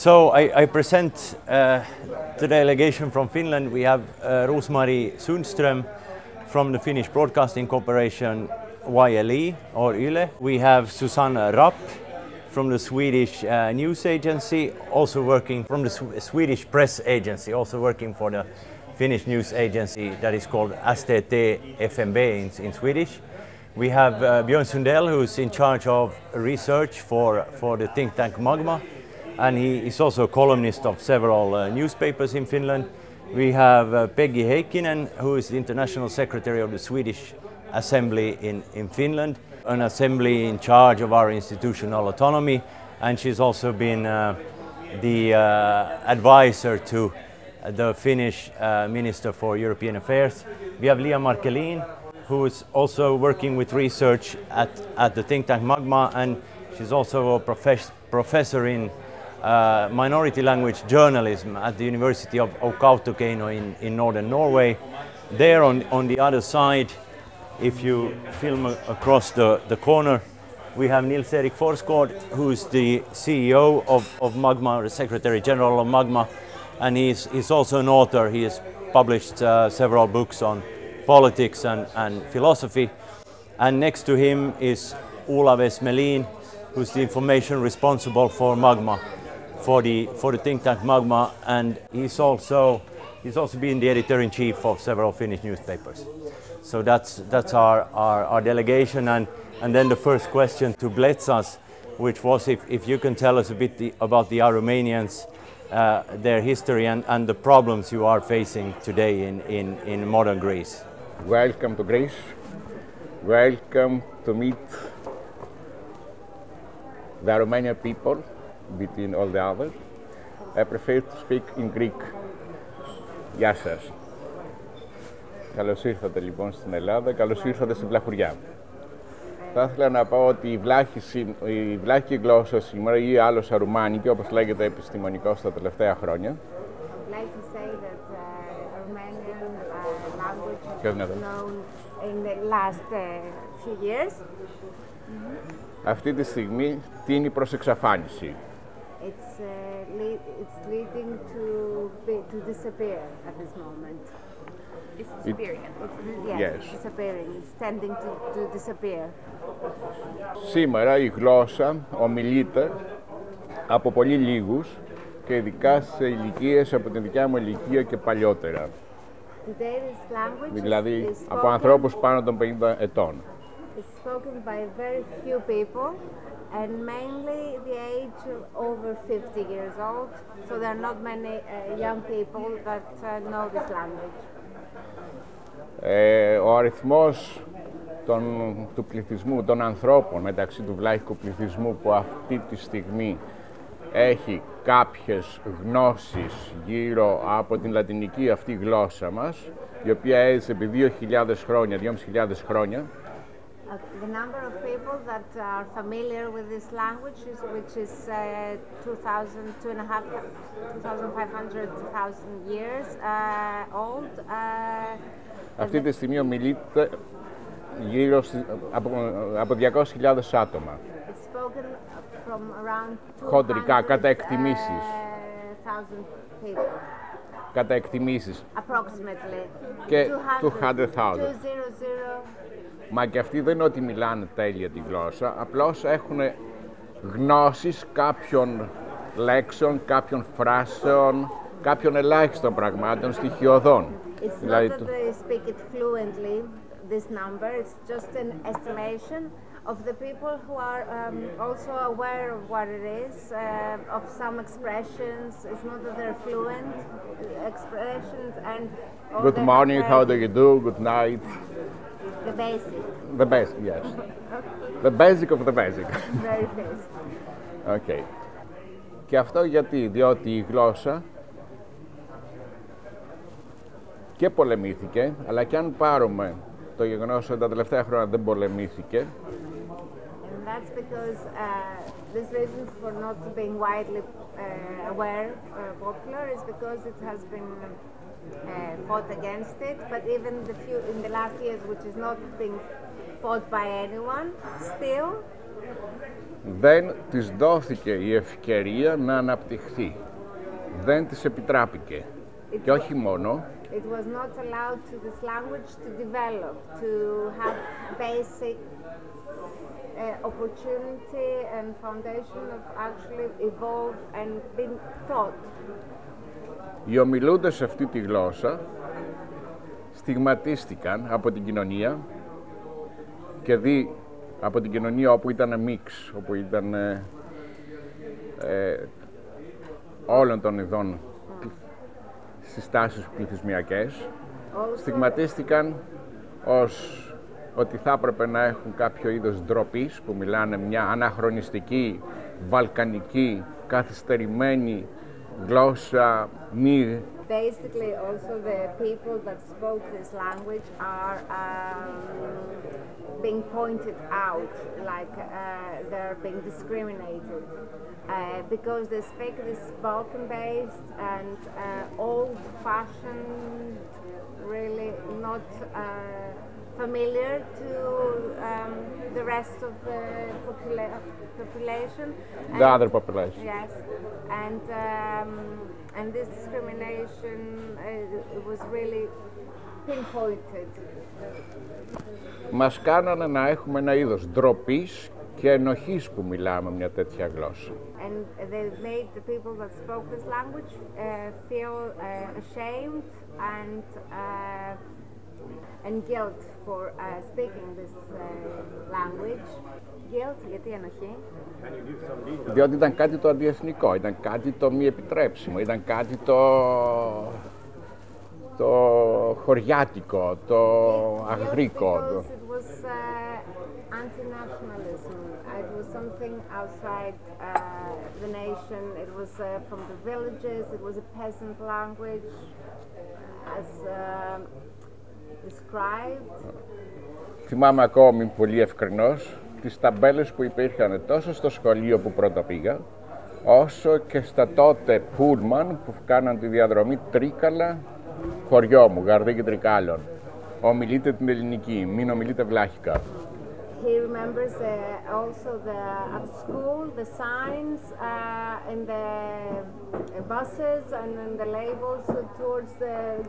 So I present the delegation from Finland. We have Rosmarie Sundström from the Finnish Broadcasting Corporation YLE or YLE. We have Susanna Rapp from the Swedish news agency, also working from the Swedish press agency, also working for the Finnish news agency that is called STT FMB in Swedish. We have Björn Sundell, who's in charge of research for the think tank Magma, and he is also a columnist of several newspapers in Finland. We have Peggy Heikkinen, who is the international secretary of the Swedish Assembly in Finland, an assembly in charge of our institutional autonomy, and she's also been the advisor to the Finnish Minister for European Affairs. We have Lia Markelin, who is also working with research at the think tank Magma, and she's also a professor in minority language journalism at the University of Kautokeino in northern Norway. There on the other side, if you film across the corner, we have Nils-Erik Forsgård, who's the CEO of Magma, the Secretary General of Magma, and he's also an author. He has published several books on politics and philosophy. And next to him is Olav S. Melin, who's the information responsible for Magma, for the think tank Magma, and he's also been the editor-in-chief of several Finnish newspapers. So that's our delegation, and then the first question to Bletsas, which was if you can tell us a bit about the Aromanians, their history and the problems you are facing today in modern Greece. Welcome to Greece. Welcome to meet the Romanian people between all the others. I prefer to speak in Greek. Γεια σας. Καλώς ήρθατε λοιπόν στην Ελλάδα, καλώς ήρθατε στην Βλαχουριά. Θα ήθελα να πω ότι η βλάχικη γλώσσα σήμερα ή άλλως αρουμάνικη, όπως λέγεται επιστημονικώς τα τελευταία χρόνια, αυτή τη στιγμή τείνει προς εξαφάνιση. It's leading to disappear at this moment. It's disappearing. Yes, disappearing. It's tending to disappear. Σήμερα η γλώσσα ομιλείται από πολύ λίγους και ειδικά σε ηλικίες από την δικιά μου ηλικία και παλιότερα. Δηλαδή από ανθρώπους πάνω των 50 ετών. It's spoken by very few people and mainly the age of over 50 years old, so there are not many young people that know this language. Ο αριθμός του πληθυσμού, των ανθρώπων μεταξύ του βλάχικου πληθυσμού που αυτή τη στιγμή έχει κάποιες γνώσεις γύρω από την λατινική αυτή γλώσσα μας, η οποία έζησε επί 2.000 χρόνια, 2.500 χρόνια. The number of people that are familiar with this language, which is 2,500 years old. Αυτή τη στιγμή ομιλείται γύρω από 200.000 άτομα. Χοντρικά, κατά εκτιμήσεις. Κατά εκτιμήσεις. Και 200,000. Μα και αυτοί δεν είναι ότι μιλάνε τέλεια τη γλώσσα, απλώς έχουν γνώσεις κάποιων λέξεων, κάποιων φράσεων, κάποιων ελάχιστων πραγμάτων, στοιχειωδών. It's not that they speak it fluently, this number, it's just an estimation of the people who are also aware of what it is, of some expressions. It's not that they're fluent expressions and... Good morning, how do you do? Good night. The basic. The basic, yes. The basic of the basic. Very basic. Okay. Και αυτό γιατί, διότι η γλώσσα και πολεμήθηκε, αλλά και αν πάρουμε το γεγονός ότι τα τελευταία χρόνια δεν πολεμήθηκε. And that's because this reason for not being widely aware, popular, is because it has been fought against it. But even in the last years, which is not being fought by anyone, still δεν της δόθηκε η ευκαιρία να αναπτυχθεί. Δεν της επιτράπηκε. Και όχι μόνο. It was not allowed to this language to develop, to have basic opportunity and foundation of actually evolve and being taught. Οι ομιλούντες σε αυτή τη γλώσσα στιγματίστηκαν από την κοινωνία και από την κοινωνία όπου ήταν μίξ, όπου ήταν όλων των ειδών συστάσεις πληθυσμιακές, στιγματίστηκαν ως ότι θα έπρεπε να έχουν κάποιο είδος ντροπής, που μιλάνε μια αναχρονιστική, βαλκανική, καθυστερημένη γλώσσα μη. Basically, also the people that spoke this language are being pointed out, like they're being discriminated, because they speak this Balkan-based and old-fashioned, really not familiar to the rest of the population. The other population. Yes, and this discrimination was really pinpointed. Μας κάνανε να έχουμε ένα είδος ντροπής και ενοχής που μιλάμε μια τέτοια γλώσσα. And they made the people that spoke this language feel ashamed and guilt for speaking this language. Guilt, γιατί ενοχή? Διότι ήταν κάτι το αντιεθνικό, ήταν κάτι το μη επιτρέψιμο, ήταν κάτι το χωριάτικο, το αγρίκο. It was anti-nationalism. It was something outside the nation. It was from the villages. It was a peasant language, as described. Θυμάμαι ακόμη πολύ ευκρινώς τις ταμπέλες που υπήρχαν τόσο στο σχολείο που πρώτα πήγα, όσο και στα τότε πούλμαν που κάναν τη διαδρομή Τρίκαλα, χωριό μου, Γαρδί και Τρικάλων. Ομιλείτε την ελληνική, μην ομιλείτε βλάχικα. He remembers also at school the signs in the buses and in the labels towards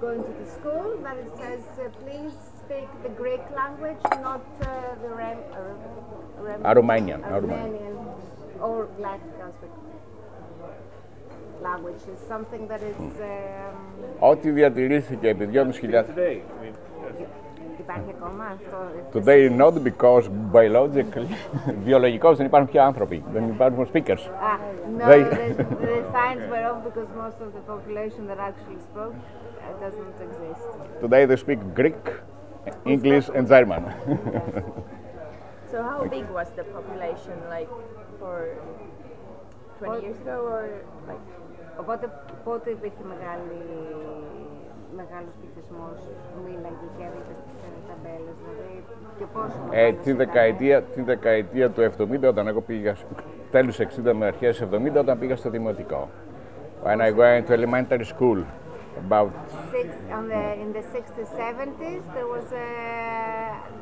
going to the school that it says please speak the Greek language, not the Aromanian or Vlach language. Is something that is. Ό,τι διατηρήθηκε επί 2.500. Υπάρχει ακόμα αυτό? Today not because biologically, βιολογικώς δεν υπάρχουν πια άνθρωποι, δεν υπάρχουν speakers. No, the signs were off because most of the population that actually spoke doesn't exist. Today they speak Greek, English and German. So how big was the population, like for 20 years ago, or like? Οπότε πότε υπήρχε μεγάλος πληθυσμός που μίλαγε και έδειξε στις ταμπέλες, δηλαδή και πόσο μεγάλος? Τη δεκαετία του 70, όταν εγώ πήγα, τέλους 60 με αρχές 70, όταν πήγα στο δημοτικό. When I went to elementary school, about... In the 60s, 70s,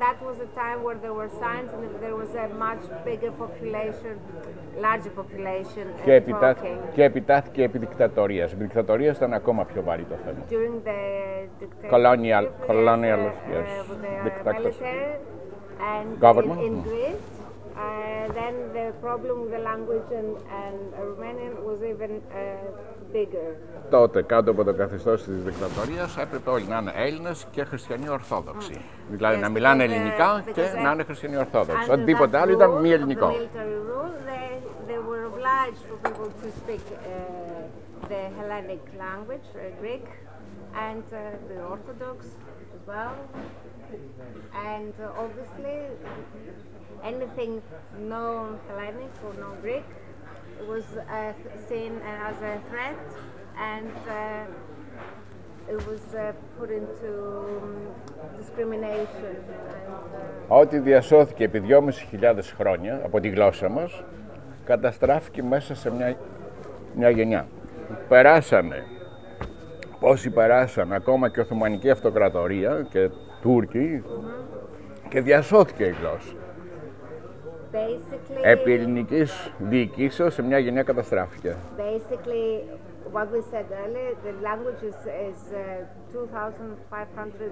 that was a time where there were signs and there was a much bigger population, larger population. Και επιτάθηκε επί δικτατορίας. Επί δικτατορίας ήταν ακόμα πιο βαρύ το θέμα. During the colonial yes, military and government. In Greece, then the problem with the language and Romanian was even bigger. Τότε, κάτω από το καθεστώς της δικτατορίας, έπρεπε όλοι να είναι Έλληνες και χριστιανοί Ορθόδοξοι. Δηλαδή να μιλάνε ελληνικά και να είναι χριστιανοί Ορθόδοξοι. Οτιδήποτε άλλο ήταν μη ελληνικό. They were obliged for people to speak the Hellenic language, Greek, and the Orthodox as well. And obviously, anything non-Hellenic or non-Greek was seen as a threat, and it was put into discrimination. Ό,τι διασώθηκε επί 2.500 χρόνια από τη γλώσσα μας, καταστράφηκε μέσα σε μια γενιά. Περάσανε, όσοι περάσαν, ακόμα και Οθωμανική Αυτοκρατορία και Τούρκοι, και διασώθηκε η γλώσσα. Basically, επί ελληνικής διοικήσεως σε μια γενιά καταστράφηκε. Basically, what we said earlier, the language is 2,500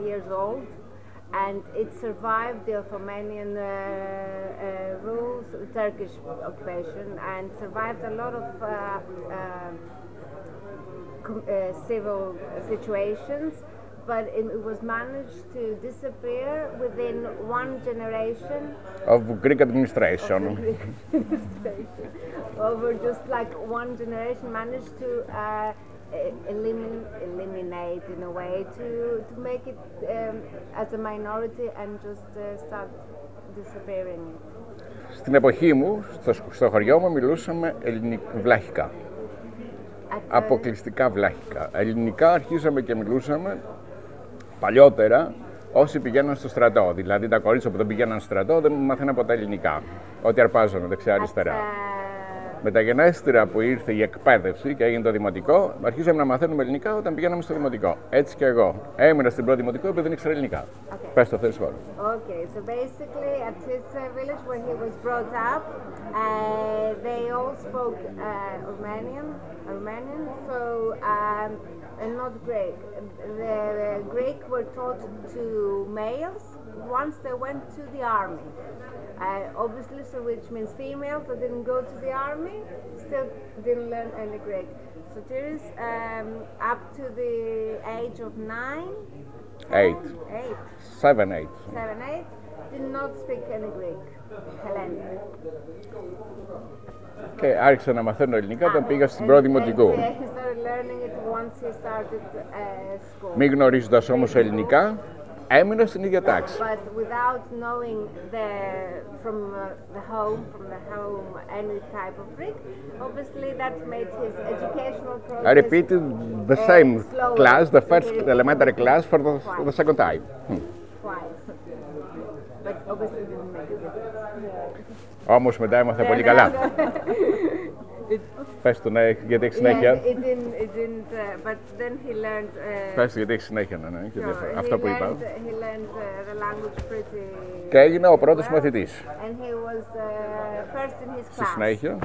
years old, and it survived the Ottomanian rules, the Turkish occupation, and survived a lot of civil situations, but it was managed to disappear within one generation Of Greek administration. Over just like one generation, managed to eliminate in a way to make it as a minority and just start disappearing. Στην εποχή μου, στο χωριό μου, μιλούσαμε βλάχικα. Αποκλειστικά βλάχικα. Ελληνικά αρχίσαμε και μιλούσαμε παλιότερα όσοι πηγαίναν στο στρατό. Δηλαδή τα κορίτσια που δεν πηγαίναν στο στρατό δεν μάθαιναν ποτέ ελληνικά. Ό,τι αρπάζανε δεξιά-αριστερά. Μεταγενέστερα που ήρθε η εκπαίδευση και έγινε το δημοτικό, αρχίσαμε να μαθαίνουμε ελληνικά όταν πηγαίναμε στο δημοτικό. Έτσι και εγώ. Έμεινα στην πρώτη δημοτικό επειδή δεν ήξερα ελληνικά. Πες το, θέλεις χώρο. Okay, so basically at his village where he was brought up, they all spoke Romanian, so and not Greek. The Greek were taught to males once they went to the army. Obviously, so which means females that didn't go to the army still didn't learn any Greek. Sotiris, up to the age of 9, 7, 8. Did not speak any Greek, Hellenic. Και άρχισα να μαθαίνω ελληνικά όταν πήγα στην πρώτη δημοτικού. Μην γνωρίζοντας όμως ελληνικά, έμεινα στην ίδια τάξη. But without knowing from the home any type of Greek, obviously that made his educational process. I repeated the same class, the first elementary class for the second time. Twice. But obviously didn't make a difference. Όμως μετά έμαθα πολύ καλά. Πες του, ναι, γιατί έχει συνέχεια. It didn't, but then he learned. Πες του, γιατί έχει συνέχεια, ναι, αυτό που είπα. He learned the language pretty. Και έγινε ο πρώτος μαθητής. And he was first in his class. Στη συνέχεια,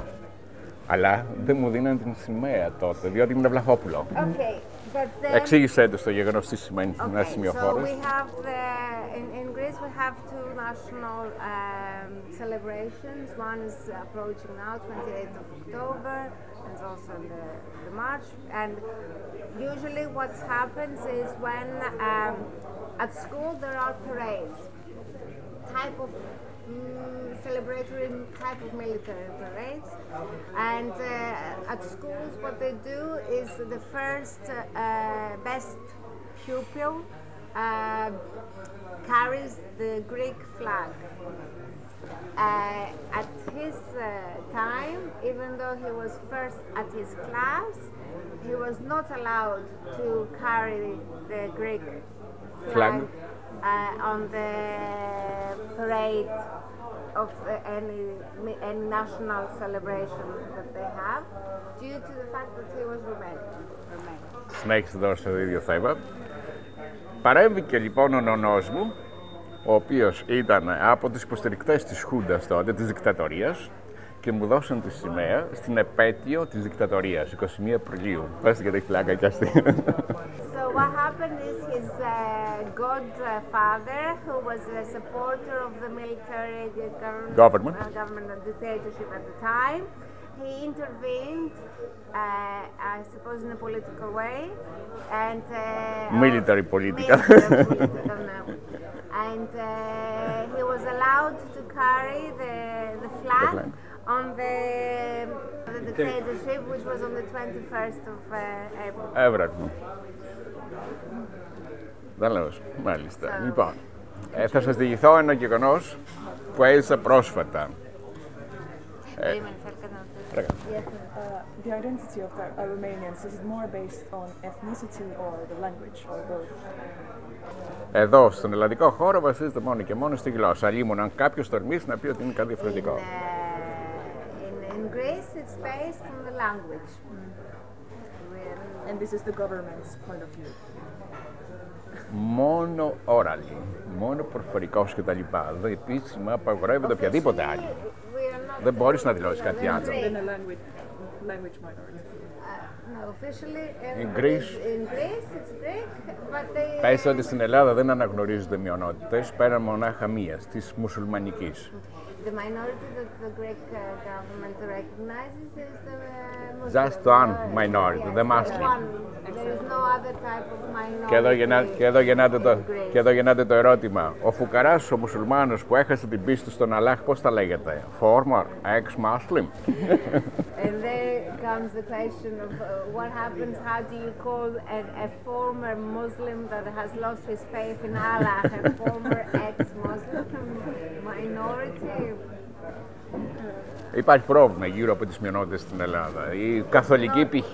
αλλά δεν μου δίνανε την σημαία τότε, διότι ήμουν Βλαχόπουλο. Okay, but then. Εξήγησέ του το γεγονός τι σημαίνει ένα σημειοφόρος. So we have in Greece we have two national celebrations. One is approaching now, 28th of October, and also in the March. And usually what happens is when at school there are parades, type of celebratory type of military parades, and at schools what they do is the first best pupil carries the Greek flag. At his time, even though he was first at his class, he was not allowed to carry the Greek flag. On the parade of any national celebration that they have, due to the fact that he was Romanian. Συνέχισε τώρα στο ίδιο θέμα. Παρέμβηκε λοιπόν ο νονός μου, ο οποίος ήταν από τους υποστηρικτές της Χούντας τότε, της δικτατορίας, και μου δώσαν τη σημαία στην επέτειο της δικτατορίας, 21 Απριλίου. Πες γιατί έχει πλάκα κι αυτή. So what happened is his godfather, who was a supporter of the military government and dictatorship at the time, he intervened, I suppose in a political way, and military political. And he was allowed to carry the flag on the dictatorship, which was on the 21st of April. Έβραγμα. Δεν λέω, μάλιστα. Λοιπόν, θα σας διηγηθώ ένα γεγονός που έζησα πρόσφατα. The identity of the Romanians, is it more based on ethnicity or the language or both? Εδώ, στον ελλαδικό χώρο, βασίζεται μόνο και μόνο στη γλώσσα. Αλλήμον αν κάποιος τολμήσει να πει ότι είναι κάτι διαφορετικό. In Greece, it's based on the language. And this is the government's point of view. Μόνο orally, μόνο προφορικός κτλ. Επίσημα απαγορεύεται οποιαδήποτε άλλη. Δεν μπορείς να δηλώσεις κάτι άλλο. Language minority. No, officially In Greece, it's Greek, but they... Πες ότι στην Ελλάδα δεν αναγνωρίζονται μειονότητες πέραν μονάχα μίας, της μουσουλμανικής. The minority that the Greek government recognizes is the Muslim. Just one minority, the Muslim. There is no other type of minority. Και εδώ γεννάται το ερώτημα. Ο φουκαράς, ο μουσουλμάνος που έχασε την πίστη στον Αλλάχ, πώς τα λέγεται? Former ex-Muslim. And there comes the question of what happens, how do you call a former Muslim that has lost his faith in Allah, a former ex-Muslim minority? Υπάρχει πρόβλημα γύρω από τις μειονότητες στην Ελλάδα. Η καθολική π.χ.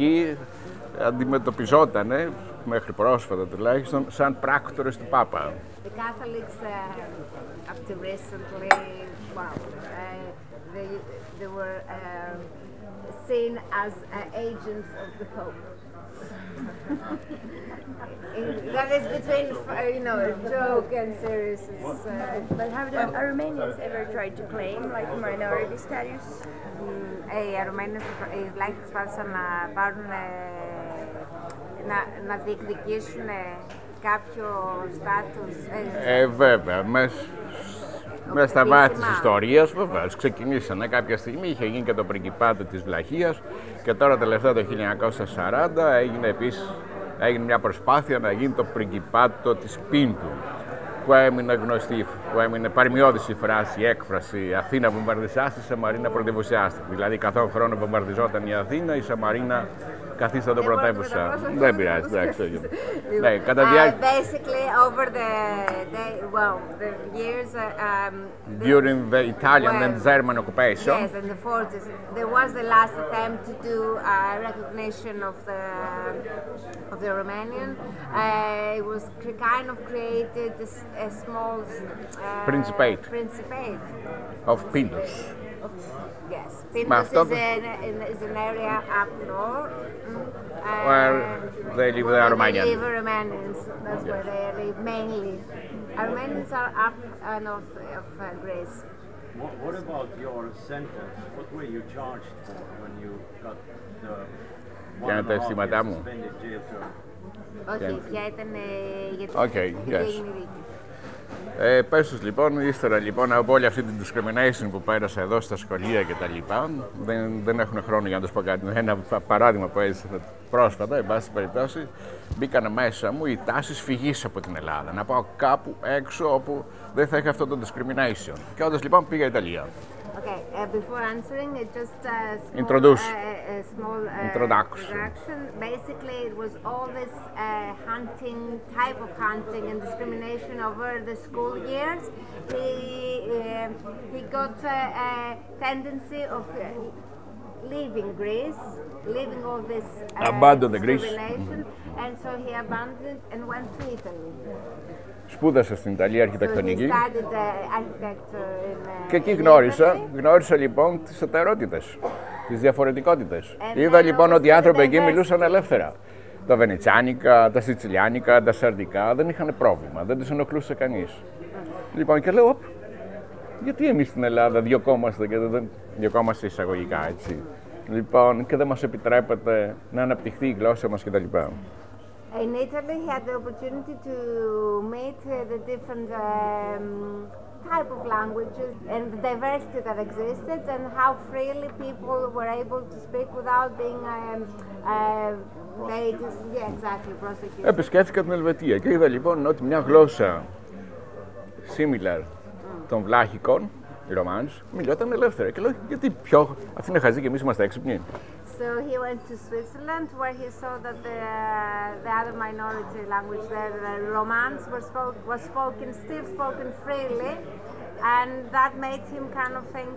αντιμετωπιζόταν, μέχρι πρόσφατα τουλάχιστον, σαν πράκτορες του Πάπα. The Catholics, up to recently, well, they were seen as agents of the Pope. That is between, joke and seriousness. But have the Armenians ever tried to claim like minority status? Οι Αρουμένες, οι Βλάχοι προσπάθησαν να πάρουν, να διεκδικήσουν κάποιο στάτους. Βέβαια, μέσα στα βάθη της ιστορίας, βεβαίως, ξεκινήσανε κάποια στιγμή, είχε γίνει και το πριγκιπάτο της Βλαχίας και τώρα τελευταία το 1940 έγινε μια προσπάθεια να γίνει το πριγκιπάτο της Πίντου, που έμεινε γνωστή, που έμεινε παροιμιώδης η φράση, η έκφραση «Αθήνα βομβαρδισάστη, Σαμαρίνα πρωτευουσιάστη». Δηλαδή, καθόν χρόνο βομβαρδιζόταν η Αθήνα, η Σαμαρίνα καθίσταται πρωτεύουσα. Δεν πειράζει, εντάξει. Ναι, κατά διάρκεια. Basically, over the years. During the Italian and German occupation. Yes, in the 40s, there was the last attempt to do recognition of the Romanian. It was kind of created a small Principate. Of Pindus. Yes, Pindus is an area up north where they live the Armenians. That's where they live mainly. Armenians are up north of Greece. What about your sentence? What were you charged for when you got the 1.5 year suspended jail term? Όχι, ποια ήταν για την έγινε δίκη. Πες τους λοιπόν, ύστερα λοιπόν από όλη αυτή την discrimination που πέρασα εδώ στα σχολεία και τα λοιπά, δεν έχουν χρόνο για να τους πω κάτι. Ένα παράδειγμα που έζησα πρόσφατα, εν πάση περιπτώσει, μπήκανε μέσα μου οι τάσεις φυγής από την Ελλάδα. Να πάω κάπου έξω όπου δεν θα έχει αυτό το discrimination. Και όντως λοιπόν πήγα Ιταλία. Okay, before answering, just a small introduction. Basically, it was all this type of hunting and discrimination over the school years. He got a tendency of leaving Greece, leaving all this discrimination, and so he abandoned and went to Italy. Σπούδασα στην Ιταλία αρχιτεκτονική και εκεί in γνώρισα λοιπόν τις εταιρότητες, τις διαφορετικότητες. Είδα λοιπόν ότι οι άνθρωποι εκεί μιλούσαν ελεύθερα. Τα βενετσιάνικα, τα σιτσιλιάνικα, τα σαρδικά δεν είχαν πρόβλημα, δεν τους ενοχλούσε κανείς. Λοιπόν και λέω, γιατί εμείς στην Ελλάδα διωκόμαστε και δεν διωκόμαστε εισαγωγικά έτσι. Λοιπόν και δεν μας επιτρέπεται να αναπτυχθεί η γλώσσα μας κτλ. In Italy, he had the opportunity to meet the different type of languages and the diversity that existed and how freely people were able to speak without being made, prosecuted. Επισκέφθηκα την Ελβετία και είδα λοιπόν ότι μια γλώσσα similar των Βλάχικων, οι Ρωμάνους, μιλιόταν ελεύθερα. Και λέω, γιατί αυτοί είναι χαζοί και εμείς είμαστε έξυπνοι. So he went to Switzerland, where he saw that the other minority language there, the Romance, was still spoken freely, and that made him kind of think,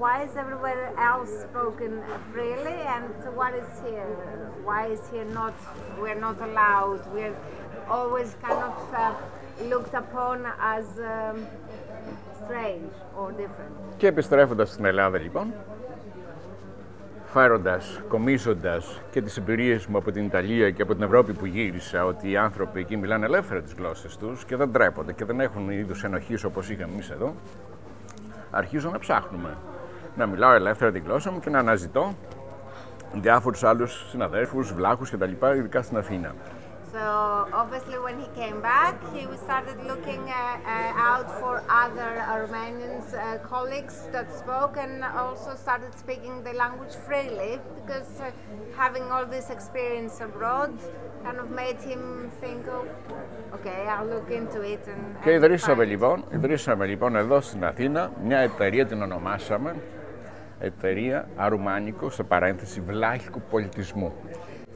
why is everywhere else spoken freely, and what is here? Why is here not? We're not allowed. We're always kind of looked upon as strange or different. Και επιστρέφοντας στην Ελλάδα, λοιπόν, αναφέροντας, κομίζοντας και τις εμπειρίες μου από την Ιταλία και από την Ευρώπη που γύρισα, ότι οι άνθρωποι εκεί μιλάνε ελεύθερα τις γλώσσες τους και δεν τρέπονται και δεν έχουν είδους ενοχής όπως είχαμε εμείς εδώ, αρχίζω να ψάχνουμε. Να μιλάω ελεύθερα τη γλώσσα μου και να αναζητώ διάφορους άλλους συναδέλφους, βλάχους κτλ. Ειδικά στην Αθήνα. So obviously when he came back, he started looking out for other Armenians colleagues that spoke and also started speaking the language freely because having all this experience abroad kind of made him think, oh, okay, I'll look into it. Και ιδρύσαμε λοιπόν εδώ στην Αθήνα μια εταιρεία, την ονομάσαμε Εταιρεία Αρουμάνικου, σε παρένθεση Βλάχικου πολιτισμού.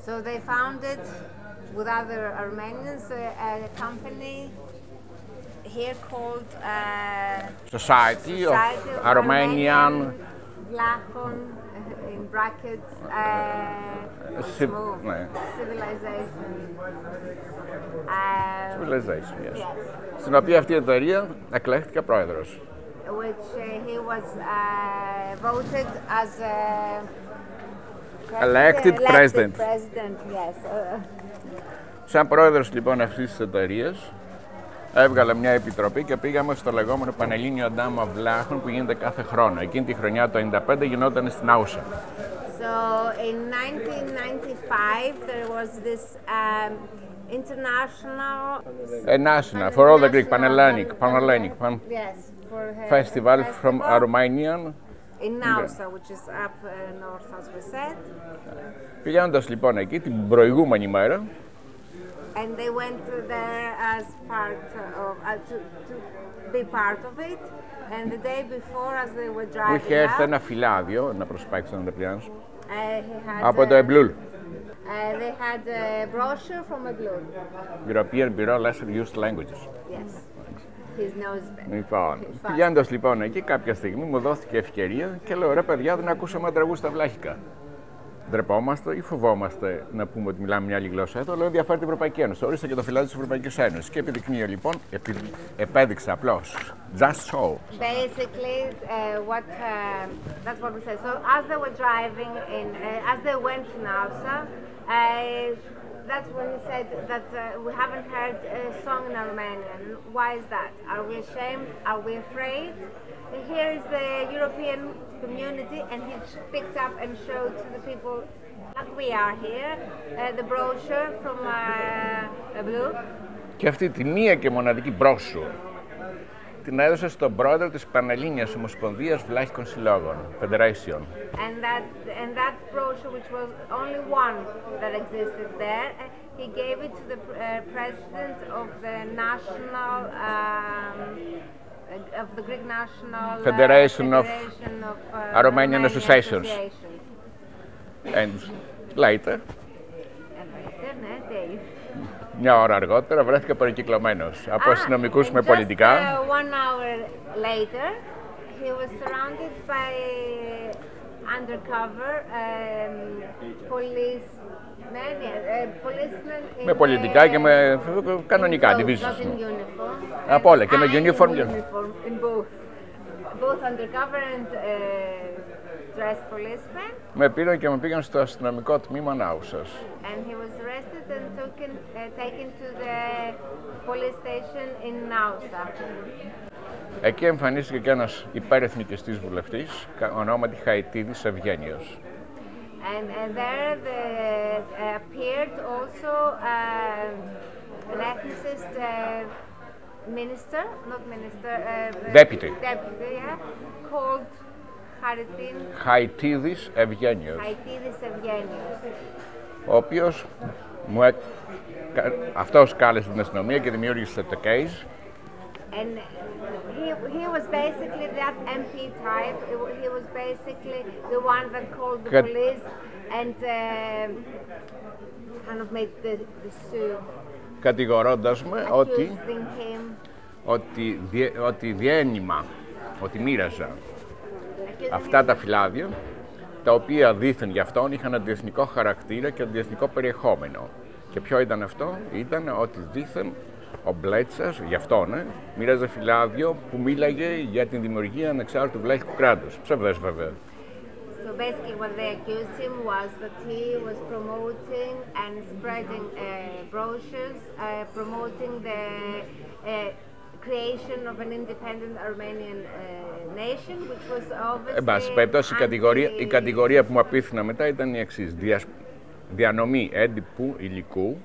So they founded with other Armenians a company here called Society of Armenian Vlachon, in brackets, Civilization, yes. Στην οποία αυτή η εταιρεία εκλέχθηκε πρόεδρος. Which he was voted as elected president. Yes. Σαν πρόεδρος λοιπόν αυτής της εταιρείας έβγαλε μια επιτροπή και πήγαμε στο λεγόμενο Πανελλήνιο Αντάμα Βλάχων που γίνεται κάθε χρόνο. Εκείνη τη χρονιά το 1995 γινόταν στην Άουσα. So in 1995 there was this international for all the Greek Panhellenic yes, festival from Armenian in Nausa, which is up north as we said. Πηγαίνοντας λοιπόν εκεί την προηγούμενη μέρα, and they went there as part of to be part of it, and the day before as they were driving είχε έρθει ένα φυλάδιο να προσπάξει να ανταπλιάνει από το Εμπλούλ. They had a brochure from Babeleu. European Bureau Lesser Used Languages. Yes. His nose. Λοιπόν, πηγαίνοντας λοιπόν εκεί κάποια στιγμή μου δόθηκε ευκαιρία και λέω ρε παιδιά δεν ακούσαμε τραγούδι στα βλάχικα. Ντρεπόμαστε ή φοβόμαστε να πούμε ότι μιλάμε μια άλλη γλώσσα εδώ, λέω ενδιαφέρει την Ευρωπαϊκή Ένωση. Ορίστε και το φυλάδι της Ευρωπαϊκής Ένωσης και επιδεικνύει λοιπόν, επέδειξε απλώς. Just so. Basically, that's what we said. So as they were driving as they went to Nausa, that's when he said that we haven't heard a song in Armenian. Why is that? Are we ashamed? Are we afraid? And here is the European community, and he picked up and showed to the people that we are here, the brochure from Babeleu. Και αυτή τη μία και μοναδική brochure την έδωσε στον πρόεδρο της Πανελλήνιας Ομοσπονδίας Βλάχικων Συλλόγων, Federation. And that brochure, which was only one that existed there, he gave it to the president of the national, of the Greek National Federation of Armenian Associations. And later, μια ώρα αργότερα βρέθηκε περικυκλωμένος από αστυνομικούς με πολιτικά. One hour later, he was surrounded by undercover policemen με πολιτικά και με κανονικά divisions. Από όλα και με uniform. Both undercover and dressed policemen. Με πήραν και με πήγαν στο αστυνομικό τμήμα Νάουσας. And he was arrested and taken to the police station in Nausa. Εκεί εμφανίστηκε και ένας υπερεθνικιστής βουλευτής, ονόματι Χαϊτίδης Ευγένιος. And there appeared also an ethnicist minister, not minister, deputy, yeah, called Χαϊτίδης Ευγένιος. Ο οποίος αυτός κάλεσε την αστυνομία και δημιούργησε το Takis. And he was basically that MP type. He was basically the one that called the police and kind of made the suit. Κατηγορώντας με ότι διένυμα, ότι μοίραζα αυτά τα φυλάδια, τα οποία δήθεν για αυτόν είχαν αντιεθνικό χαρακτήρα και αντιεθνικό περιεχόμενο. Και ποιο ήταν αυτό? Ήταν ότι δήθεν ο Μπλέτσας, γι' αυτόν, μοίραζε φυλάδιο που μίλαγε για την δημιουργία ανεξάρτητου βλάχικου κράτους. Ψευδές βέβαια. So basically what they accused him was that he was promoting and spreading brochures, promoting the creation of an independent Armenian nation, which was obviously... Εν πάση περιπτώσει, η κατηγορία που μου απίθυνα μετά ήταν η εξής. Διανομή έντυπου υλικού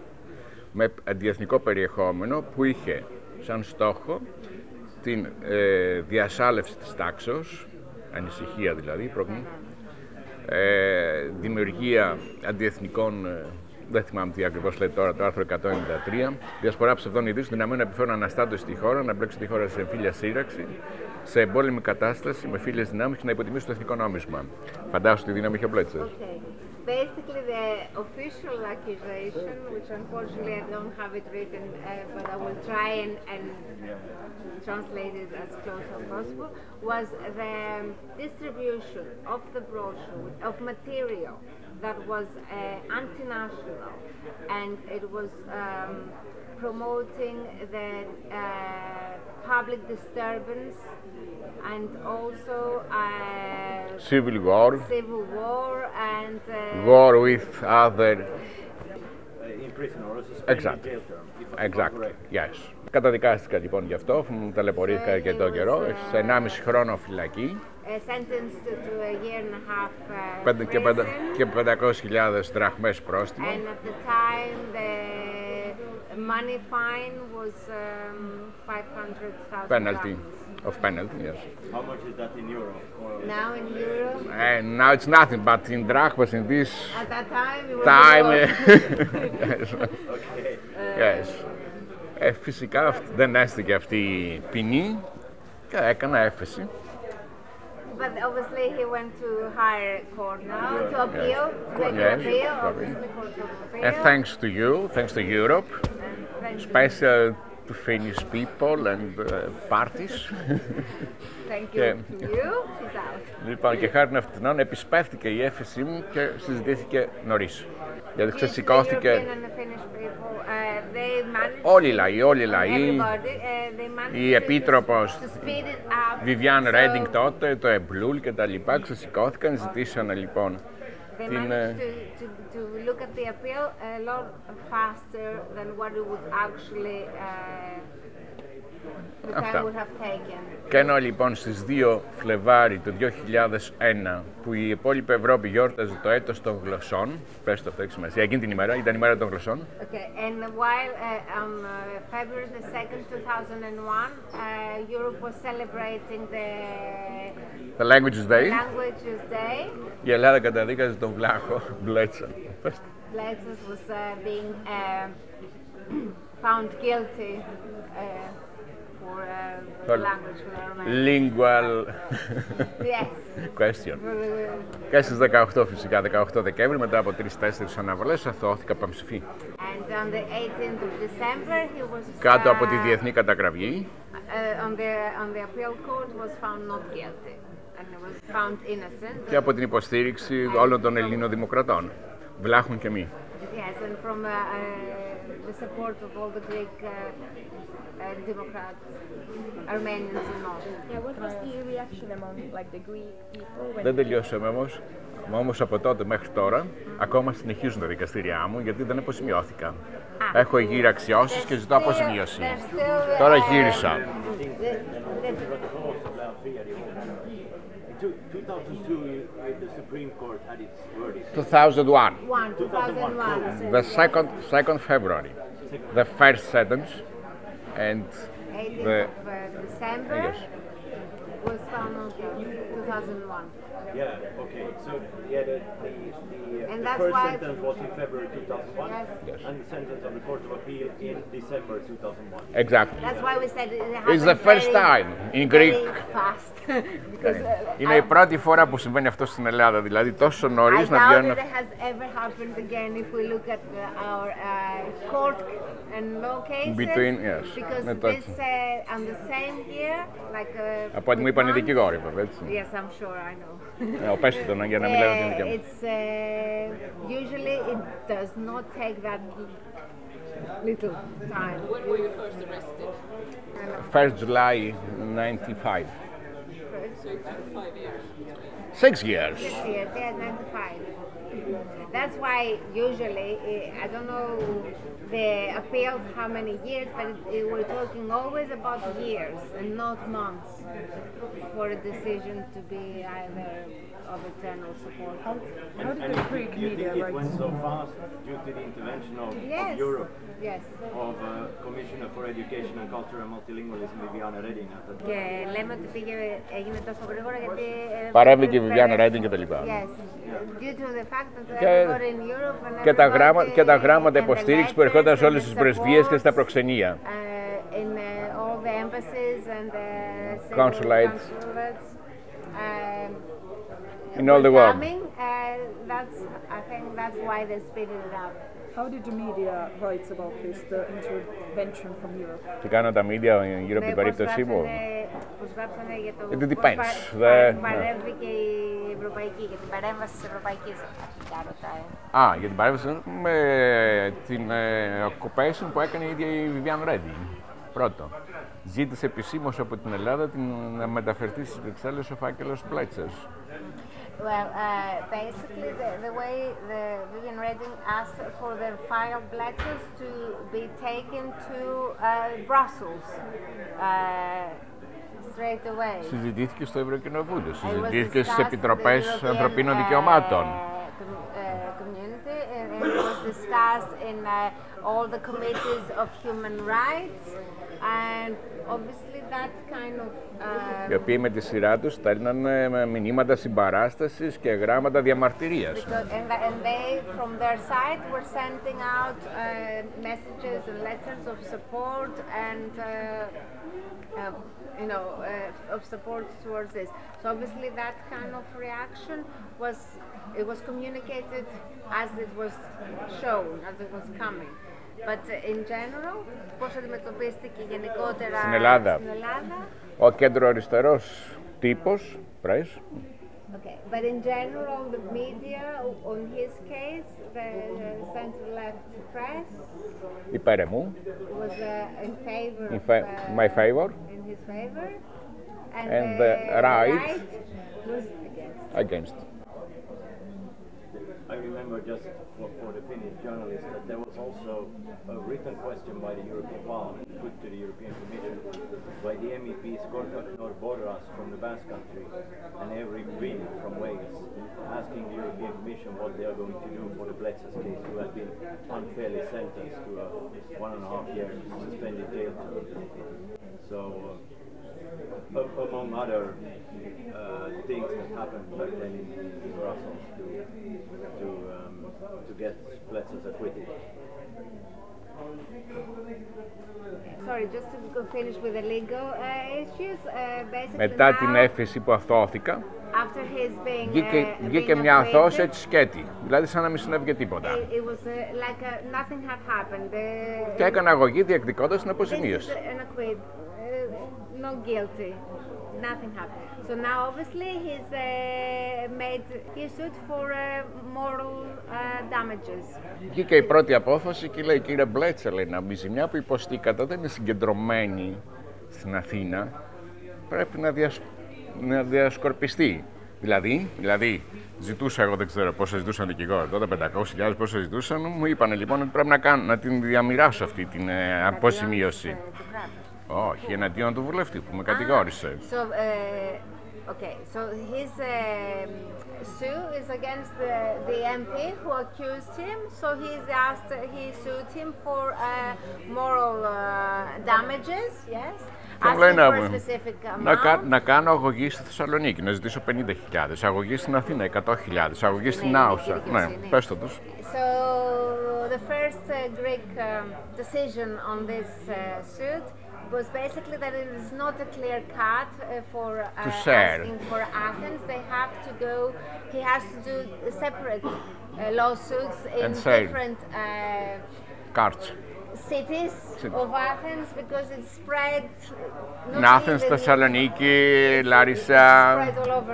με αντιεθνικό περιεχόμενο που είχε σαν στόχο την διασάλευση της τάξεως, ανησυχία δηλαδή, δημιουργία αντιεθνικών, δεν θυμάμαι τι ακριβώς λέει τώρα, το άρθρο 193, διασπορά ψευδών ειδήσεων δυναμένων να επιφέρουν αναστάτωση στη χώρα, να μπλέξουν τη χώρα σε εμφύλια σύραξη, σε εμπόλεμη κατάσταση με φίλες δυνάμεις και να υποτιμήσουν το εθνικό νόμισμα. Φαντάσου τι δύναμη είχε ο Μπλέτσας. Basically, the official accusation, which unfortunately I don't have it written, but I will try and translate it as close as possible, was the distribution of the brochure, of material that was anti-national, and it was promoting the public disturbance and also civil war and war with other prisoner or suspended jail term. Exactly, yes. Καταδικάστηκα λοιπόν γι' αυτό, μου ταλαιπωρήθηκα αρκετό καιρό, σε 1,5 χρόνο φυλακή. Sentenced to a year and a half prison. Και 500.000 δραχμές πρόστιμο. And at the time the money fine was 500,000 Penalty. Of penalty, yes. How much is that in euro? Now in euro? And now it's nothing, but in drachmas in this At that time it was time. Yes. Okay. Yes. Φυσικά δεν έστηκε αυτή η ποινή και έκανα έφεση. But obviously he went to higher court now to appeal, to make an appeal, obviously court of appeal. And thanks to you, thanks to Europe, special to Finnish people and parties. Thank you to you. She's out. Λοιπόν, και χάρη αυτήν επισπεύτηκε η έφεση μου και συζητήθηκε νωρίς. Γιατί ξεσηκώθηκε όλοι οι λαοί, η επίτροπος Viviane Reding τότε, το Εμπλούλ και τα λοιπά, ξεσηκώθηκαν, ζητήσανε λοιπόν την... to look at the appeal a lot faster than what it would actually the time would have taken. Και ενώ λοιπόν στις 2 Φλεβάρι του 2001 που η υπόλοιπη Ευρώπη γιόρταζε το έτος των γλωσσών, πες το αυτό, έχει σημασία, εκείνη την ημέρα, ήταν η μέρα των γλωσσών. Okay, and while on February the 2nd, 2001, Europe was celebrating the Languages Day. Η Ελλάδα καταδίκαζε τον Βλάχο, Μπλέτσα. Bletsas was being found guilty for language lingual question. Και στις 18 φυσικά, 18 Δεκέμβρη, μετά από 3-4 αναβολές, αθωώθηκα παμψηφί. Κάτω από τη διεθνή καταγραφή. Και από την υποστήριξη όλων των Ελληνοδημοκρατών, Βλάχων και μη. Yes, and from the support of all the Greek Democrats, Armenians and all. Yeah, what was the reaction among like the Greek people? Δεν τελειώσαμε όμως από τότε μέχρι τώρα ακόμα συνεχίζουν τα δικαστήριά μου γιατί δεν αποζημιώθηκα. Έχω γύρει αξιώσεις και ζητώ αποζημίωση. Τώρα γύρισα. 2002, the Supreme Court had its verdict. 2001. 2001. The second February. The first sentence and 18th the of December was found not guilty. 2001. Yeah, okay. So, yeah, the that's first why sentence was in February 2001, Yes. and the sentence on the Court of Appeal in December 2001. Exactly. That's why we said it happened It's the first time in Greek. very fast. Because, Είναι η πρώτη φορά που συμβαίνει αυτό στην Ελλάδα, δηλαδή τόσο νωρίς να I doubt βγαίνουν. that it has ever happened again if we look at our court and law cases. Between, yes. Because this on the same year, like Από ό,τι μου είπαν οι δικηγόροι, βέβαια, έτσι. Yes, I'm sure, I know. Πες το για να μην λένε την δικιά μου. It's usually it does not take that little time. When were you first arrested? 1st July 95. So it took 5 years. 6 years. 6 years, yeah, 95. That's why usually, I don't know the appeals how many years, but we're talking always about years and not months for a decision to be either of eternal support. How did the Greek You media think it write? went so fast due to the intervention of Europe, Yes. of Commissioner for Education and Culture and Multilingualism, Viviane Reding at the time? Και λέμε ότι έγινε τόσο γρήγορα γιατί... Παρέμβηκε η Viviane Reding και τα λοιπά. Yes. Due to the fact that everybody in Europe and Και τα γράμματα υποστήριξης που ερχόταν σε όλες τις πρεσβείες και στα προξενία. In all the embassies and the Consulates. In in all the world. I think that's why they speeded it up. How did the media write about this, the intervention from Europe? Τι κάνουν τα media γύρω από την περίπτωσή μου. Πώς γράψανε για το It depends. παρέμβηκε η Ευρωπαϊκή, για την παρέμβαση της Ευρωπαϊκής αρχικά ρωτάει. Για την παρέμβαση με την occupation που έκανε η ίδια η Viviane Reding. Πρώτο. Ζήτησε επισήμως από την Ελλάδα να μεταφερθεί στις Βρυξέλλες ο φάκελος Bletsas. Well, basically, the way the Viviane Reding asked for the file Bletsas to be taken to Brussels straight away. Συζητήθηκε στο Ευρωκοινοβούλιο, συζητήθηκε στις Επιτροπές Ανθρωπίνων Δικαιωμάτων. Community, and it was discussed in all the committees of human rights, and obviously that kind of... Οι οποίοι με τη σειρά τους στέλνανε μηνύματα συμπαράστασης και γράμματα διαμαρτυρίας. And they, from their side, were sending out messages and letters of support and of support towards this. So obviously that kind of reaction was communicated as it was shown, as it was coming. But in general, πώς αντιμετωπίστηκε γενικότερα στην Ελλάδα. Ο κέντρο-αριστερός τύπος, press. Okay, but in general, the media, on his case, the center-left press, υπέρ μου, was in favor of, my favor, in his favor, and the right was against. I remember just for the Finnish journalists that there was also a written question by the European Parliament put to the European Commission by the MEPs Korkak nor Borras from the Basque Country and every Green from Wales, asking the European Commission what they are going to do for the Bletsas case, who had been unfairly sentenced to a 1.5 year suspended jail term. So among other things that happened back then in Brussels to get Bletsas acquitted. Sorry, just to finish with the legal issues, basically Μετά την έφεση που αθώθηκα, after his being βγήκε μια αθώος έτσι σκέτη, δηλαδή σαν να μην συνέβηκε τίποτα. It was like nothing had happened. Και έκανε αγωγή διεκδικώντας την αποζημίωση. Not guilty. Nothing happened. So now obviously he's he sued for moral damages. Βγήκε η πρώτη απόφαση και λέει, κύριε Μπλέτσα, λέει, η ζημιά που υποστήκατε δεν είναι συγκεντρωμένη στην Αθήνα, πρέπει να διασκορπιστεί. Δηλαδή, ζητούσα, εγώ δεν ξέρω πόσα ζητούσαν δικηγόροι, τότε 500.000 πόσα ζητούσαν, μου είπαν λοιπόν ότι πρέπει να την διαμοιράσω αυτή την αποζημίωση. Όχι, εναντίον του βουλευτή που με κατηγόρησε. Okay, so his sue is against the MP who accused him. So he sued him for moral damages, yes. Asking for a specific amount. Να κάνω αγωγή στη Θεσσαλονίκη, να ζητήσω 50.000, αγωγή στην Αθήνα 100.000, αγωγή στην Άουσα. Ναι, πες το τους. So the first Greek decision on this suit was basically that it is not a clear cut for asking for Athens. They have to go. He has to do separate lawsuits in different cards. cities of Athens because it spread in Athens, Thessaloniki, Larissa,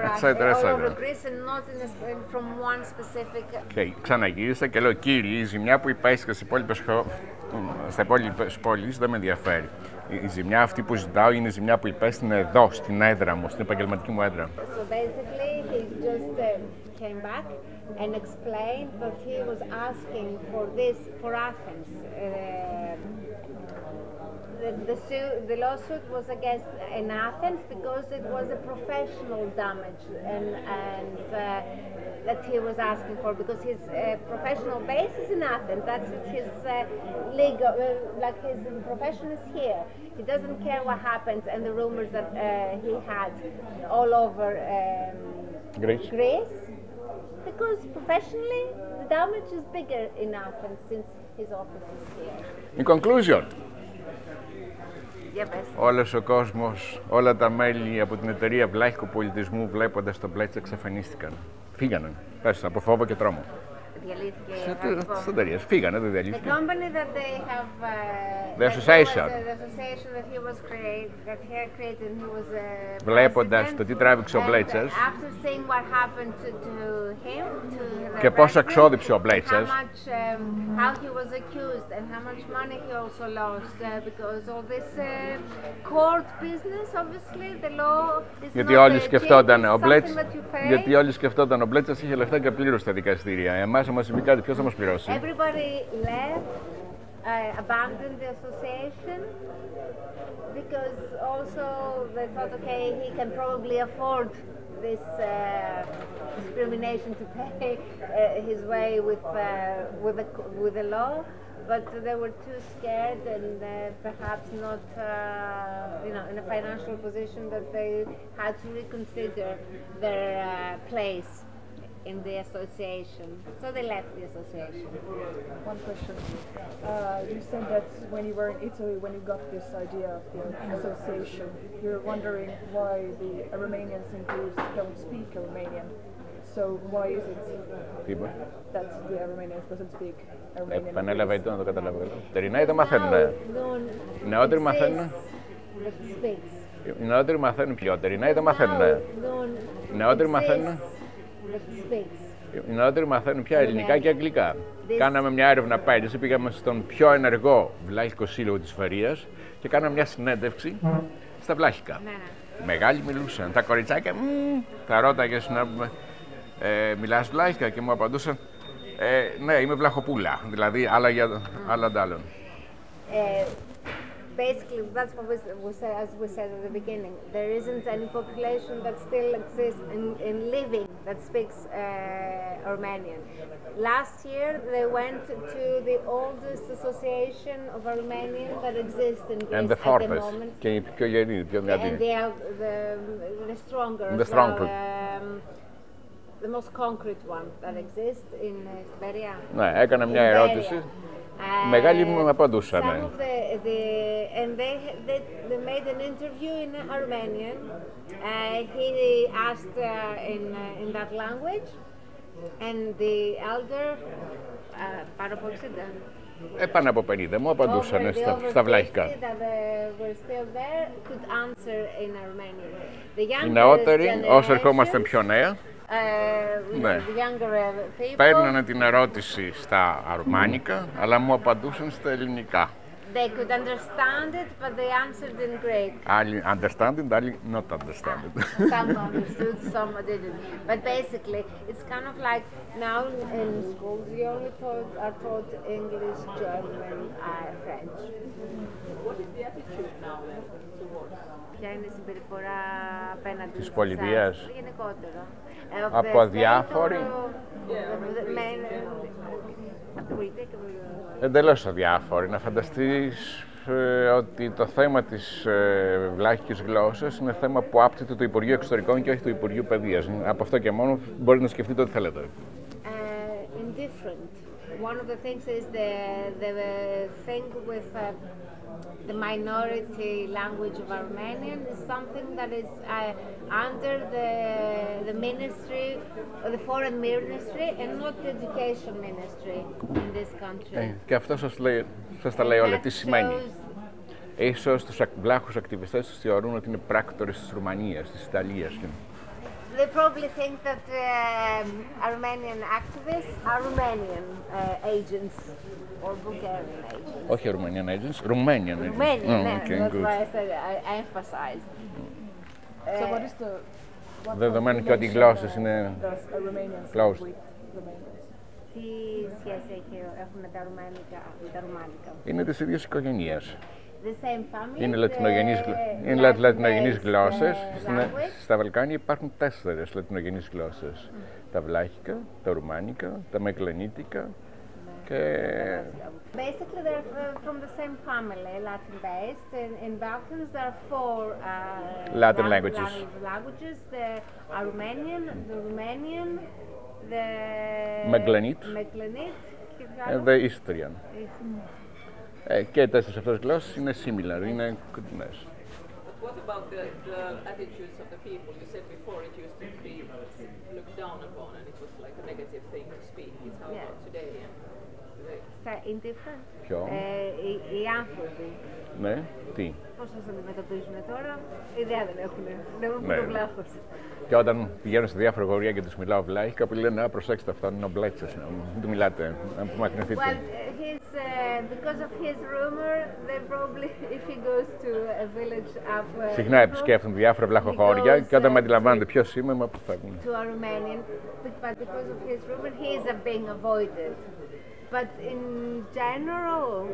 etc. all over Greece and not from one specific. Και ξαναγύρισα και λέω, κύριε, η ζημιά που υπέστη στα υπόλοιπες πόλεις δεν με ενδιαφέρει. Η ζημιά αυτή που ζητάω είναι η ζημιά που υπέστη εδώ, στην έδρα μου, στην επαγγελματική μου έδρα. So basically, he just came back and explained that he was asking for this for Athens. The lawsuit was against in Athens because it was a professional damage and that he was asking for because his professional base is in Athens. That's his legal, like his profession is here. He doesn't care what happens and the rumors that he had all over Greece. Because professionally, the damage is bigger in Athens since his office is here. In conclusion, όλος ο κόσμος, όλα τα μέλη από την εταιρεία Βλάχικου πολιτισμού βλέποντας τον Μπλέτσα εξαφανίστηκαν. Φύγανε, πες, από φόβο και τρόμο. Τις εταιρείες φύγανε, δεν διαλύθηκε. The company that they have, the association that he was that he had created, he was βλέποντας το τι τράβηξε ο Μπλέτσας after seeing what happened to him, to και πώς εξώδιψε ο Μπλέτσας, how he was accused and how much money he also lost because all this court business, obviously the law is γιατί όλοι σκεφτόταν ο Μπλέτσας είχε λεφτά και πλήρωσε τα δικαστήρια. Εμάς μας συμβεί κάτι, ποιος θα μας πληρώσει. Everybody left, abandoned the association because also they thought, okay, he can probably afford this discrimination to pay his way with the law, but they were too scared and perhaps not, in a financial position that they had to reconsider their place in the association. So they left the association. One question. You said that when you were in Italy, when you got this idea of the association, you were wondering why the Romanians in Greece don't speak Romanian. So why is it that the Romanians doesn't speak Romanian? Επανέλαβα είτε να το καταλάβω. Τερινά είτε μαθαίνουν. Οι νεότεροι μαθαίνουν. Οι νεότεροι μαθαίνουν ποιότεροι, είτε μαθαίνουν. Οι νεότεροι μαθαίνουν. Οι νεότεροι μαθαίνουν πια ελληνικά και αγγλικά. Κάναμε μια έρευνα πέρυσι, πήγαμε στον πιο ενεργό Βλάχικο σύλλογο της Φαρίας και κάναμε μια συνέντευξη στα Βλάχικα. Μεγάλοι μιλούσαν, τα κοριτσάκια, τα ρώταγες να μιλάς Βλάχικα και μου απαντούσαν ναι, είμαι Βλαχοπούλα, δηλαδή άλλα αντάλλων. Basically, that's what we said, as we said at the beginning. There isn't any population that still exists in living that speaks Armenian. Last year, they went to the oldest association of Armenian that exists in Greece and the at the moment. Και η πιο γεννή, πιο δυνατή. And the stronger, the most concrete one that exists in Siberia. Ναι, έκανα μια ερώτηση. Μεγάλοι μου απαντούσαν. And they made an interview in Armenian. He asked in that language, and the elder, πάνω από 60. Πάνω από 50 μου απαντούσαν στα βλάχικα. Οι νεότεροι, όσο ερχόμαστε πιο νέα, ναι, παίρνανε την ερώτηση στα αρμάνικα, αλλά μου απαντούσαν στα ελληνικά. They could understand it, but they answered in Greek. Άλλοι understand it, άλλοι not understand it. Some understood, some didn't. But basically, it's kind of like now in schools, you only are taught English, German, French. What is the attitude now towards? Ποια είναι η συμπεριφορά απέναντι της πολιτείας γενικότερα? Από αδιάφοροι. Εντελώς αδιάφοροι. Να φανταστείς ότι το θέμα της βλάχικης γλώσσας είναι θέμα που άπτεται του Υπουργείου Εξωτερικών και όχι του Υπουργείου Παιδείας. Από αυτό και μόνο μπορείτε να σκεφτείτε ό,τι θέλετε. Indifferent. one of the things is the thing with the minority language of Armenian is something that is under the ministry, the foreign ministry, and not the education ministry in this country. Και αυτό σας τα λέει όλα. Τι σημαίνει? Ίσως τους βλάχους ακτιβιστές τους θεωρούν ότι είναι πράκτορες της Ρουμανίας, της Ιταλίας. They probably think that Armenian activists are Romanian agents or Bulgarian agents. Όχι Romanian agents, Romanian agents. Romanian, Okay, that's good. why I said I emphasized. So what is the... Δεδομένου και ότι οι γλώσσες είναι closed. Τι σχέση έχουν τα ρουμάνικα? Είναι της ίδιας οικογένειας. The same family. Είναι λατινογενείς γλώσσες. Στα Βαλκάνια υπάρχουν 4 λατινογενείς γλώσσες. Τα βλάχικα, τα ρουμάνικα, τα μεγκλανίτικα και... Basically they're from the same family, Latin-based. In Balkans there are 4 Latin languages. The Armenian, the Romanian, the Meglanit and the Istrian. Και οι 4 αυτές γλώσσες είναι similar, είναι κοντινές. What about the attitudes of the people? You said before it used to be looked down upon and it was like a negative thing to speak. It's how about today? Indifferent. Ποιο? Οι άνθρωποι. Ναι, τι? Πώς σας αντιμετωπίζουν τώρα? Ιδέα δεν έχουν. Δεν έχουν το Βλάχος. Και όταν πηγαίνω σε διάφορα χωριά και τους μιλάω βλάχικα, που λένε προσέξτε αυτό είναι ο Μπλέτσας, μην του μιλάτε, να απομακρυνθείτε. Well, because of his rumor, they probably, if he goes to a village up... Συχνά επισκέφτονται διάφορα βλαχοχώρια και όταν με αντιλαμβάνονται ποιος είμαι, με αποφεύγουν. To Armenian, but because of his rumor, he is being avoided. But in general,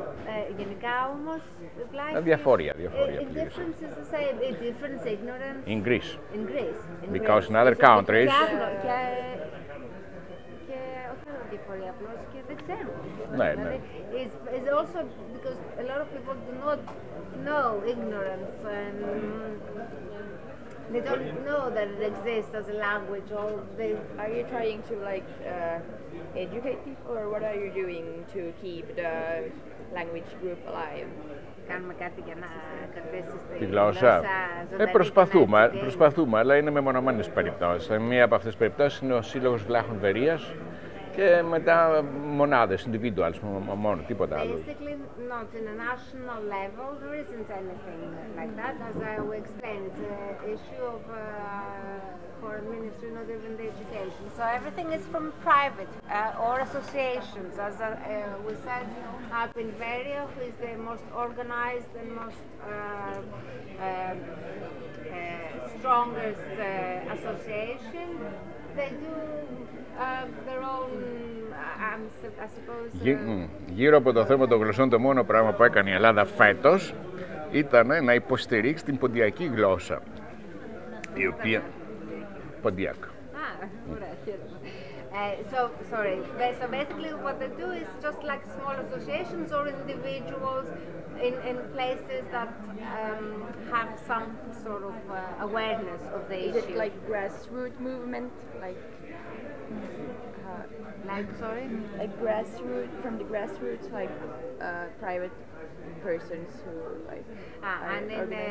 γενικά όμως, Διαφορία. The difference is the same. The difference, ignorance. In Greece. In Greece. Because in other countries. Και όχι μόνο διαφορία, απλώς και δεν ξέρουν. Ναι. It's also because a lot of people do not know ignorance and they don't know that it exists as a language. Or they... Are you trying to educate people, or what are you doing to keep the language group alive? Κάνουμε κάτι για να κρατήσεις τη γλώσσα. Προσπαθούμε, αλλά είναι μεμονωμένες περιπτώσεις. Μία από αυτές τις περιπτώσεις είναι ο Σύλλογος Βλάχων Βερίας και μετά μονάδες, individuals, μόνο, τίποτα άλλο. Basically, not in a national level, there isn't anything like that. As I will explain, it's an issue of foreign ministry, not even the education. So everything is from private or associations. As we said, up in Veria, who is the most organized and most strongest association, they do their own, I suppose... Γύρω από το θέμα των γλωσσών, το μόνο πράγμα που έκανε η Ελλάδα φέτος ήταν να υποστηρίξει την ποντιακή γλώσσα, η οποία... Ποντιακ. So basically what they do is just like small associations or individuals in places that have some sort of awareness of the issue. Is it like grassroots movement, like sorry? Like grassroots, from the grassroots, like private persons who like. Αν είναι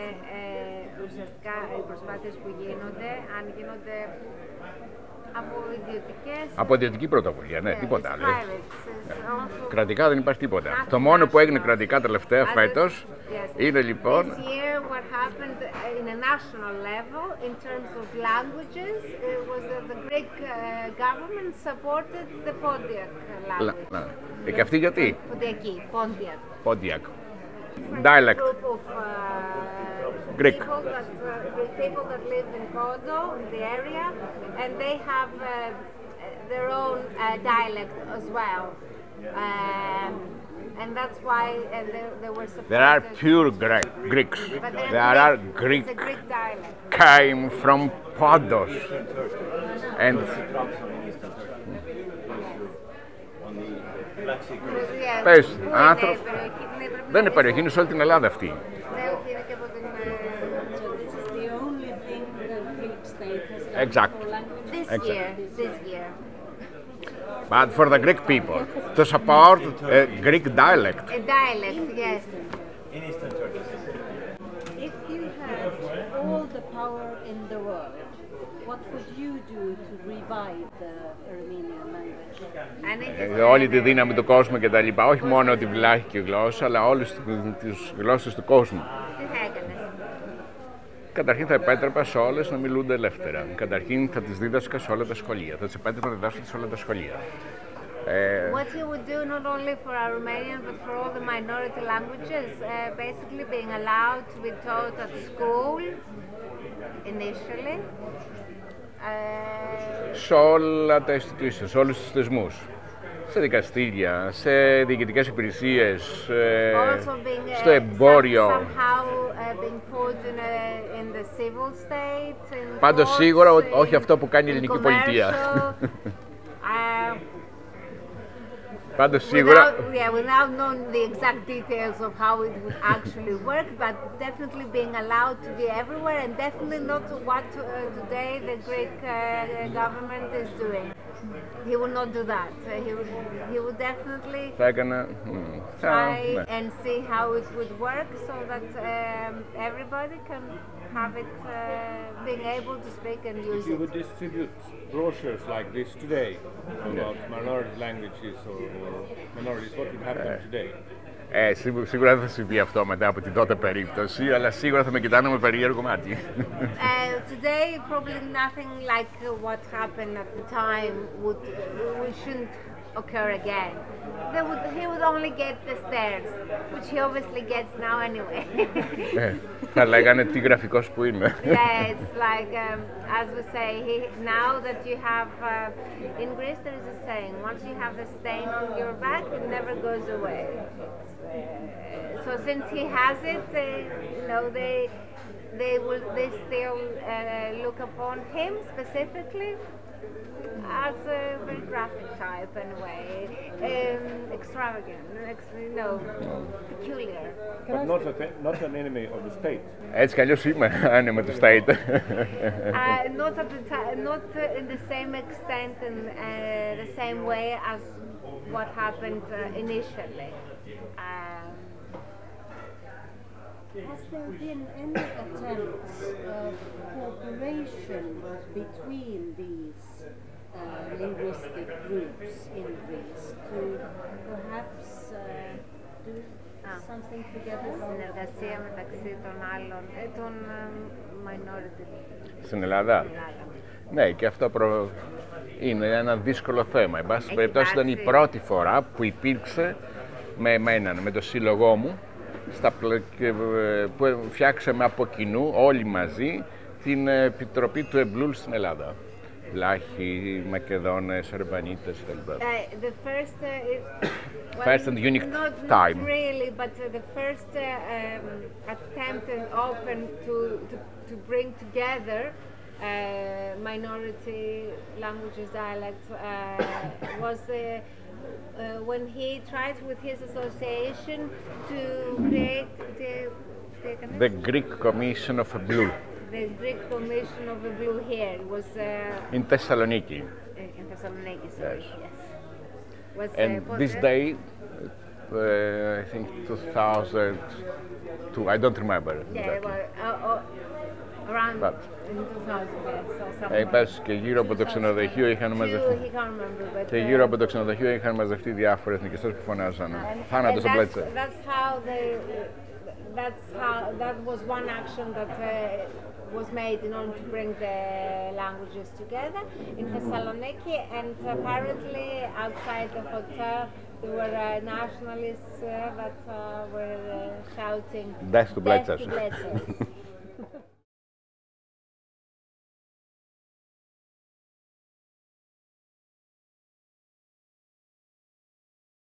ουσιαστικά οι προσπάθειες που γίνονται, αν γίνονται από ιδιωτική πρωτοβουλία, ναι, τίποτα άλλο. Κρατικά δεν υπάρχει τίποτα. Το μόνο που έγινε κρατικά τελευταία φέτος είναι λοιπόν... This year what happened in a national level in terms of languages was that the Greek government supported the Pontiac language. Και αυτή γιατί? Pontiac. Dialect. Group of Greek. People that live in Kodo, in the area, and they have their own dialect as well. And that's why they were supported. There are pure Greeks. There are Greek. It's a Greek dialect. Came from Podos. And πες, άνθρωποι, δεν είναι περιοχή, είναι σε όλη την Ελλάδα αυτή. This year. but for the Greek people, to support Greek dialect. A dialect, yes. If you had all the power in the world, what would you do to revive the Armenian language? Όλη τη δύναμη του κόσμου και τα λοιπά, όχι μόνο τη βλάχικη γλώσσα, αλλά όλες τις γλώσσες του κόσμου. Τι θα έκανες? Καταρχήν θα επέτρεπα σε όλες να μιλούνται ελεύθερα. Καταρχήν θα τις δίδασκα σε όλα τα σχολεία. Θα τις επέτρεπα να διδάσκονται σε όλα τα σχολεία. What he would do not only for Armenian but for all the minority languages, basically being allowed to be taught at school initially. Σε όλα τα institutions, σε όλους τους θεσμούς. Σε δικαστήρια, σε διοικητικές υπηρεσίες, στο εμπόριο. Πάντως σίγουρα όχι αυτό που κάνει η ελληνική πολιτεία. Πάντως σίγουρα... Without knowing the exact details of how it would actually work, but definitely being allowed to be everywhere and definitely not what today the Greek government is doing. He will not do that. He would definitely try and see how it would work so that everybody can have it, being able to speak and use it. If you would distribute brochures like this today about minority languages or minorities, what would happen today? Σίγουρα δεν θα συμβεί αυτό μετά από την τότε περίπτωση, αλλά σίγουρα θα με κοιτάνε με περίεργο μάτι. Today, probably nothing like what happened at the time shouldn't occur again. He would only get the stairs, which he obviously gets now anyway. Θα λέγανε τι γραφικός που είμαι. Yeah, it's like, as we say, now that you have, in Greece there is a saying, once you have the stain on your back, it never goes away. So since he has it, they still look upon him specifically as a very graphic type anyway, extravagant, peculiar. But not an enemy of the state. Έτσι κι αλλιώς είμαι enemy του state. Not at the time, not in the same extent and the same way as what happened initially. Has there been any attempts of cooperation between these linguistic groups in Greece to perhaps do something together? Συνεργασία μεταξύ των άλλων, των minority. Στην Ελλάδα. Ναι, και αυτό είναι ένα δύσκολο θέμα. Εν πάση περιπτώσει ήταν η πρώτη φορά που υπήρξε με εμένα, με το σύλλογό μου, που φτιάξαμε από κοινού όλοι μαζί την επιτροπή του Εμπλούλ στην Ελλάδα. Βλάχοι, Μακεδόνες, Αρμανίτες κλπ. The first and unique time. Not really, but the first attempt and open to bring together minority languages, dialects was when he tried with his association to create the Greek Commission of Blue. The Greek Commission of Blue here was in Thessaloniki. In Thessaloniki, sorry. Yes. Was, and this day, I think 2002. I don't remember. Yeah, exactly. Around But, in 2000, yes. Πες και γύρω από το ξενοδοχείο είχαν μαζευτεί. Και γύρω από το ξενοδοχείο είχαν μαζευτεί διάφορες εθνικιστές που φωνάζανε. Θάνατος ο Μπλέτσα. That was one action that was made in order to bring the languages together in Thessaloniki, and apparently outside the hotel there were nationalists that were shouting Death to Bletsas.